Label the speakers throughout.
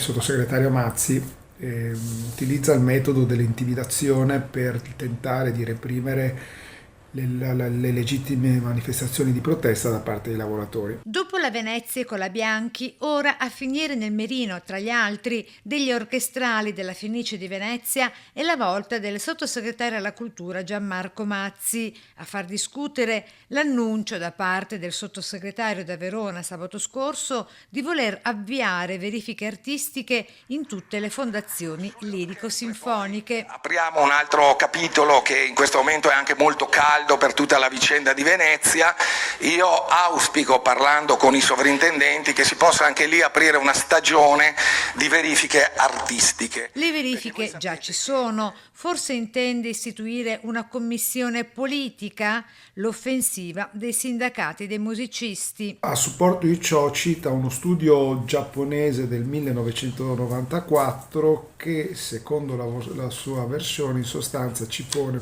Speaker 1: sottosegretario Mazzi utilizza il metodo dell'intimidazione per tentare di reprimere le legittime manifestazioni di protesta da parte dei lavoratori.
Speaker 2: Dopo la Venezia con la Bianchi, ora a finire nel mirino, tra gli altri, degli orchestrali della Fenice di Venezia è la volta del sottosegretario alla cultura Gianmarco Mazzi a far discutere l'annuncio da parte del sottosegretario da Verona sabato scorso di voler avviare verifiche artistiche in tutte le fondazioni lirico-sinfoniche.
Speaker 3: Apriamo un altro capitolo che in questo momento è anche molto caldo per tutta la vicenda di Venezia. Io auspico, parlando con i sovrintendenti, che si possa anche lì aprire una stagione di verifiche artistiche.
Speaker 2: Le verifiche già ci sono, forse intende istituire una commissione politica? L'offensiva dei sindacati dei musicisti.
Speaker 1: A supporto di ciò cita uno studio giapponese del 1994 che, secondo la sua versione, in sostanza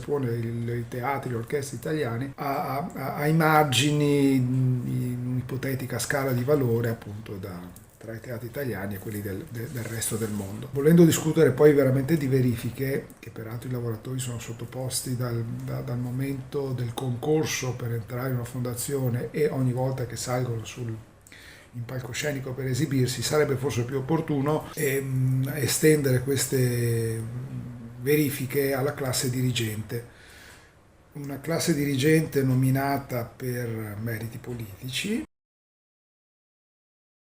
Speaker 1: pone i teatri e le orchestre italiani ai margini in un'ipotetica scala di valore appunto tra i teatri italiani e quelli del resto del mondo. Volendo discutere poi veramente di verifiche, che peraltro i lavoratori sono sottoposti dal momento del concorso per entrare in una fondazione e ogni volta che salgono in palcoscenico per esibirsi, sarebbe forse più opportuno estendere queste verifiche alla classe dirigente. Una classe dirigente nominata per meriti politici